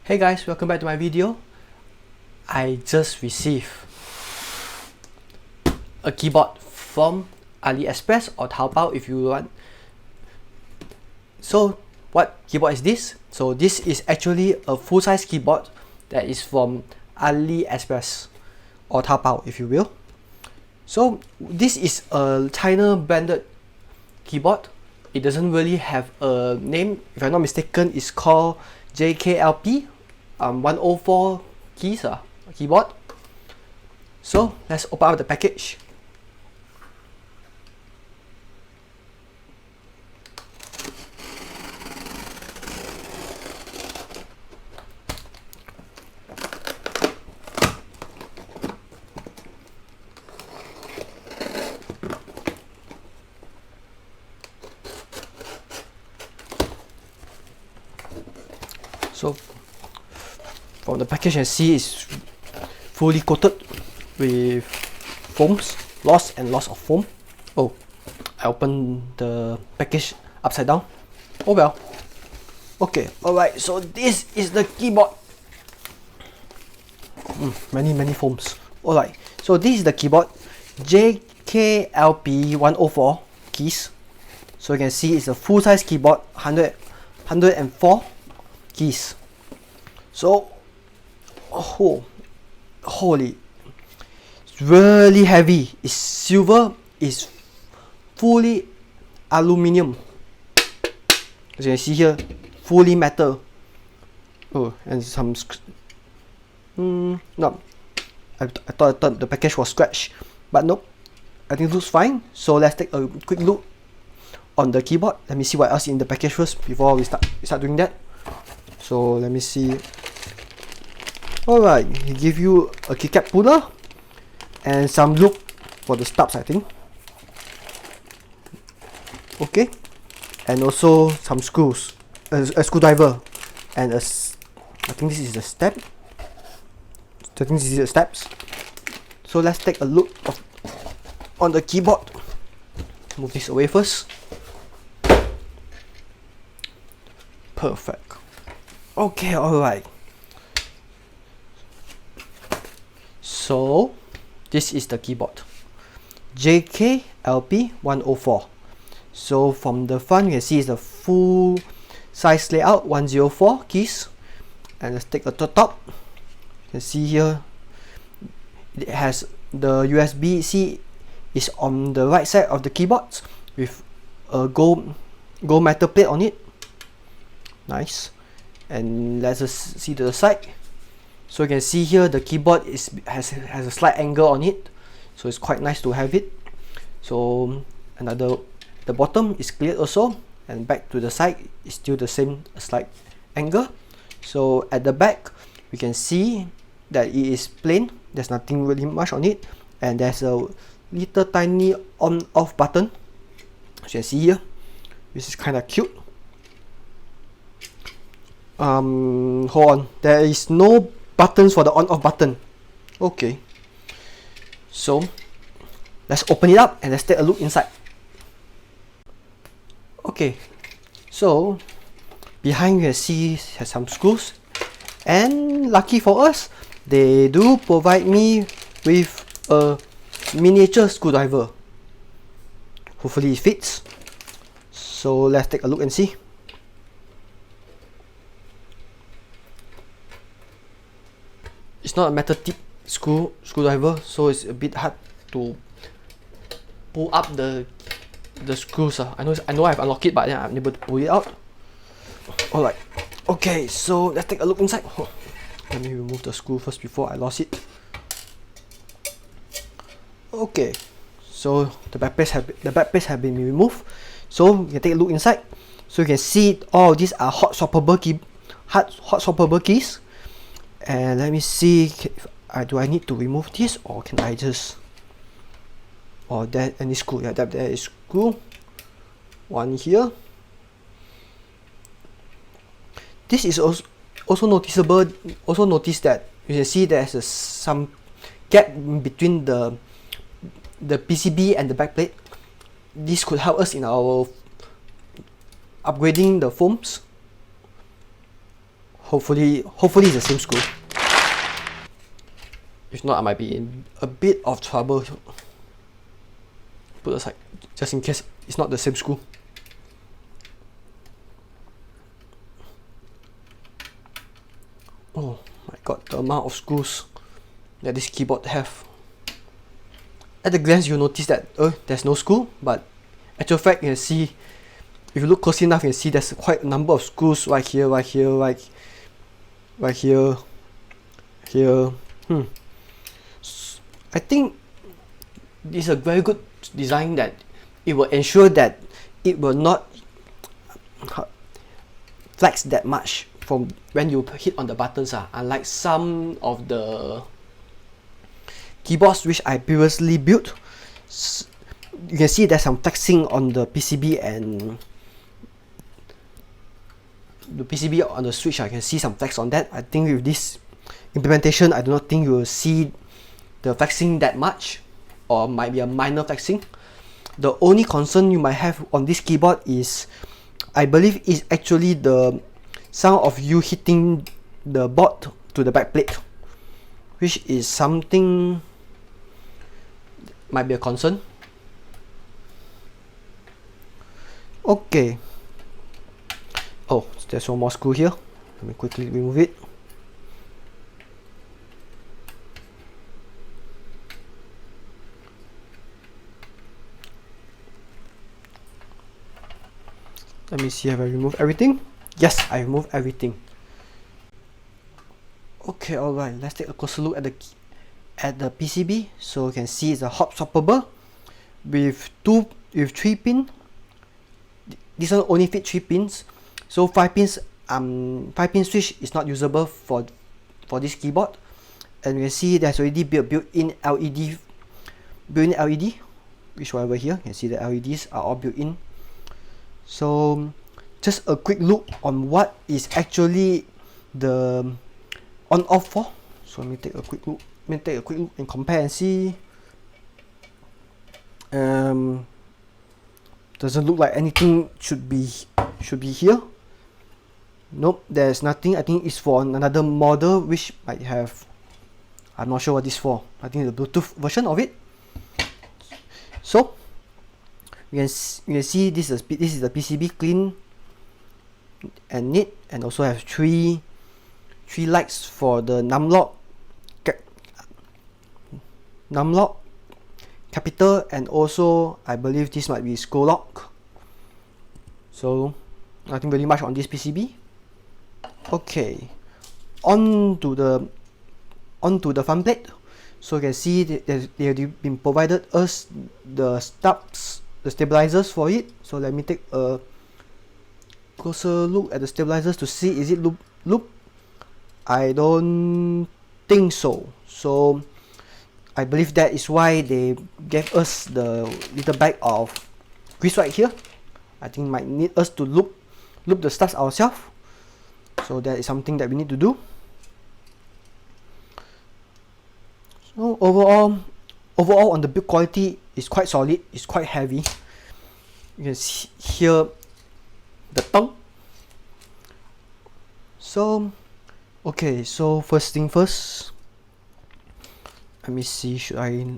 Hey guys, welcome back to my video. I just received a keyboard from AliExpress or Taobao if you want. So what keyboard is this? So this is actually a full-size keyboard that is from AliExpress or Taobao if you will. So this is a China branded keyboard. It doesn't really have a name. If I'm not mistaken, it's called JKLP 104 keyboard. So let's open up the package. So from the package, you can see it's fully coated with foams, lots and lots of foam. Oh, I opened the package upside down. Oh well. Okay, alright, so this is the keyboard. Many foams. Alright, so this is the keyboard. JKLP 104 keys. So you can see it's a full-size keyboard, 104 keys. So holy, it's really heavy. It's silver, it's fully aluminium. As you can see here, fully metal. Oh, and some no, I thought the package was scratched, but nope, I think it looks fine. So let's take a quick look on the keyboard. Let me see what else in the package first before we start doing that. So let me see. Alright, he give you a keycap puller and some loop for the stubs, I think. Okay, and also some screws, a screwdriver, and I think this is the step. I think this is the steps. So let's take a look on the keyboard. Move this away first. Perfect. Okay, alright. So this is the keyboard, JKLP 104. So from the front, you can see it's the full size layout, 104 keys. And let's take a top. You can see here it has the USB-C is on the right side of the keyboard with a gold metal plate on it. Nice. And let's just see to the side. So you can see here the keyboard has a slight angle on it, so it's quite nice to have it. So the bottom is cleared also, and back to the side is still the same slight angle. So at the back we can see that it is plain. There's nothing really much on it, and there's a little tiny on-off button, as you can see here. This is kind of cute. Hold on, there is no buttons for the on-off button. Okay, so let's open it up and let's take a look inside. Okay, so behind you can see has some screws, and lucky for us, they do provide me with a miniature screwdriver. Hopefully it fits. So let's take a look and see. It's not a metal tip screwdriver, so it's a bit hard to pull up the screws. I know I've unlocked it, but yeah, I'm unable to pull it out. Alright, okay, so let's take a look inside. Let me remove the screw first before I lost it. Okay, so the back plates have been removed. So you can take a look inside. So you can see all these are hot swappable keys. And let me see, do I need to remove this, or can I just, or that any screw? Yeah, there is screw. One here. This is also noticeable. Also notice that you can see there's some gap between the PCB and the backplate. This could help us in our upgrading the foams. Hopefully it's the same screw. If not, I might be in a bit of trouble. Put aside, just in case it's not the same screw. Oh my god, the amount of screws that this keyboard have. At a glance, you'll notice that there's no screw, but actual fact, you can see, if you look closely enough, you can see there's quite a number of screws right here, right here, right here, here. I think this is a very good design that it will ensure that it will not flex that much from when you hit on the buttons, unlike some of the keyboards which I previously built. You can see there's some flexing on the PCB and the PCB on the switch. I can see some flex on that. I think with this implementation, I do not think you will see the flexing that much, or might be a minor flexing. The only concern you might have on this keyboard is, I believe, is actually the sound of you hitting the board to the backplate, which is something might be a concern. Okay. Oh, there's one more screw here. Let me quickly remove it. Let me see if I remove everything. Yes, I removed everything. Okay, alright, let's take a closer look at the PCB. So you can see it's a hot swappable with 3 pins. This one only fit 3 pins. So 5 pins 5-pin switch is not usable for this keyboard. And you can see there's already built-in LED, which over here, you can see the LEDs are all built in. So just a quick look on what is actually the on-off for. So let me take a quick look. And compare and see. Doesn't look like anything should be here. Nope, there's nothing. I think it's for another model which might have. I'm not sure what this is for. I think the Bluetooth version of it. So you can see this is the PCB clean and neat, and also have three lights for the numlock, capital, and also I believe this might be scroll lock. So nothing really much on this PCB. Okay, onto the front plate. So you can see they have been provided us the stubs, the stabilizers for it. So let me take a closer look at the stabilizers to see, is it loop? I don't think so. So I believe that is why they gave us the little bag of grease right here. I think might need us to loop the studs ourselves. So that is something that we need to do. So overall on the build quality is quite solid. It's quite heavy. You can see here the tongue. So okay, so first thing first, let me see, should I,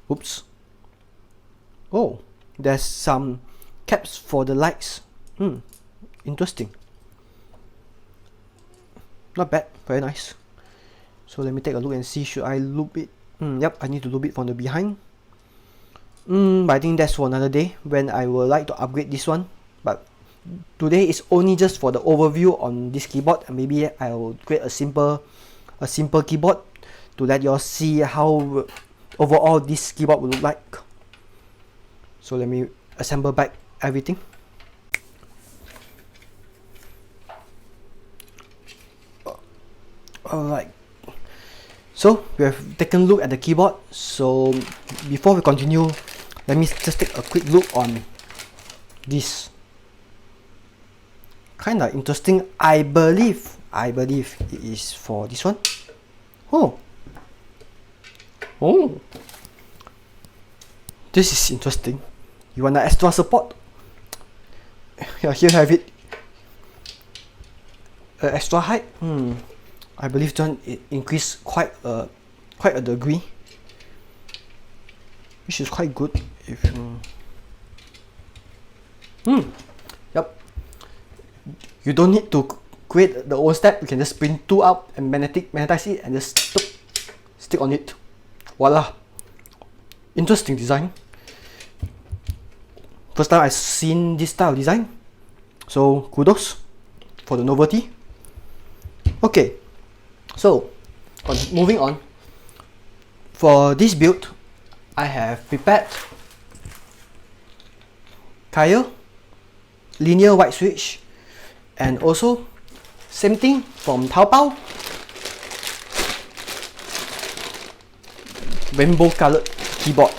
oops, oh, there's some caps for the lights. Interesting, not bad, very nice. So let me take a look and see, should I loop it? Yep, I need to loop it from the behind. But I think that's for another day when I would like to upgrade this one. But today is only just for the overview on this keyboard, and maybe I will create a simple keyboard to let you all see how overall this keyboard will look like. So let me assemble back everything. Alright, so we have taken a look at the keyboard. So before we continue, let me just take a quick look on this. Kinda interesting. I believe it is for this one. Oh, this is interesting. You want the extra support? Yeah, here you have it. extra height. I believe it increased quite a degree, which is quite good. If yep, you don't need to create the own step. You can just print two out and magnetize it and just stick on it. Voila! Interesting design. First time I've seen this style of design, so kudos for the novelty. Okay, so moving on. For this build, I have prepared tire, linear white switch, and also same thing from Taobao, rainbow colored keyboard.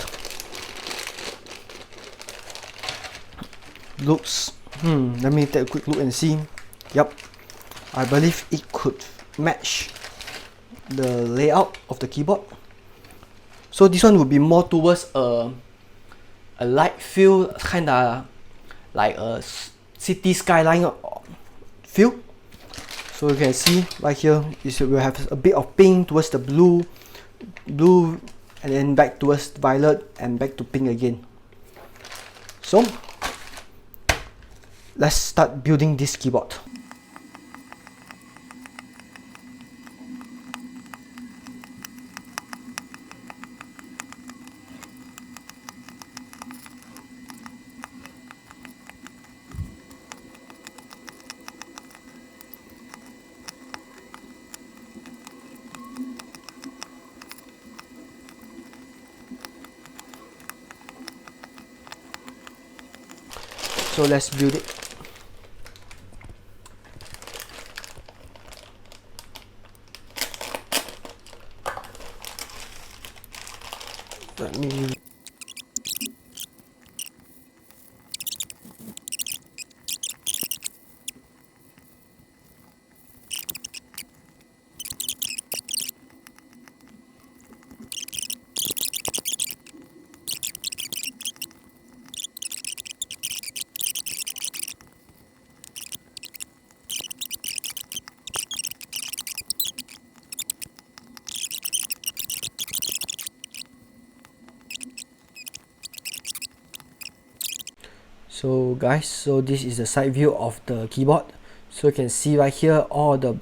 Looks, let me take a quick look and see. Yep, I believe it could match the layout of the keyboard. So this one would be more towards a light feel, kinda like a city skyline feel. So you can see right here, it will have a bit of pink towards the blue, and then back towards violet and back to pink again. So let's start building this keyboard. So let's build it. Let me So guys, so this is the side view of the keyboard. So you can see right here, all the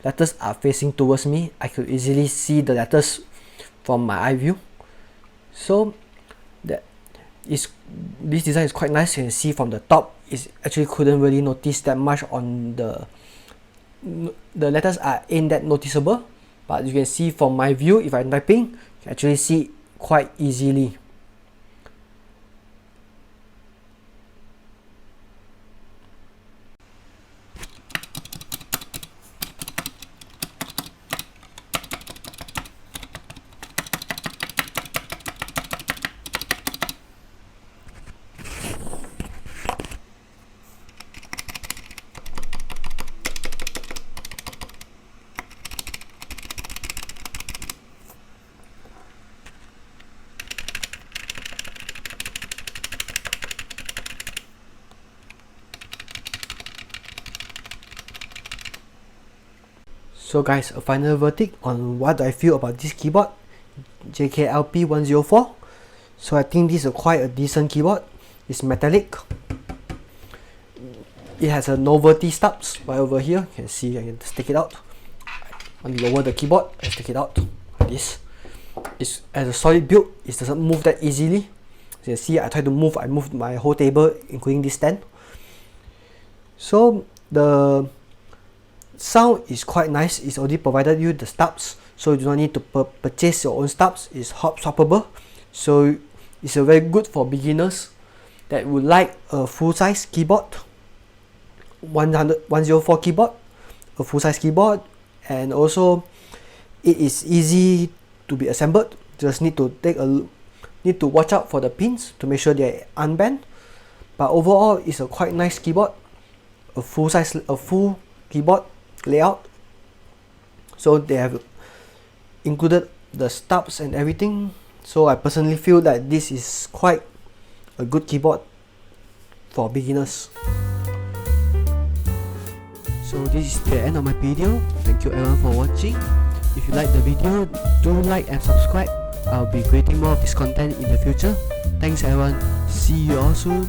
letters are facing towards me. I could easily see the letters from my eye view. So this design is quite nice. You can see from the top, it actually couldn't really notice that much on the letters ain't that noticeable, but you can see from my view, if I'm typing, you can actually see quite easily. So guys, a final verdict on what I feel about this keyboard, JKLP V104. So I think this is quite a decent keyboard. It's metallic. It has a novelty stubs right over here. You can see I can just take it out. When you lower the keyboard, I just take it out like this. It's as a solid build, it doesn't move that easily. As you can see, I moved my whole table, including this stand. So the sound is quite nice. It's already provided you the stubs, so you do not need to purchase your own stubs. It's hot swappable, so it's a very good for beginners that would like a full-size keyboard, 104 keyboard, a full-size keyboard, and also it is easy to be assembled. Just need to watch out for the pins to make sure they are unbent. But overall, it's a quite nice keyboard, a full keyboard layout. So they have included the stubs and everything. So I personally feel that this is quite a good keyboard for beginners. So this is the end of my video. Thank you everyone for watching. If you like the video, do like and subscribe. I'll be creating more of this content in the future. Thanks everyone. See you all soon.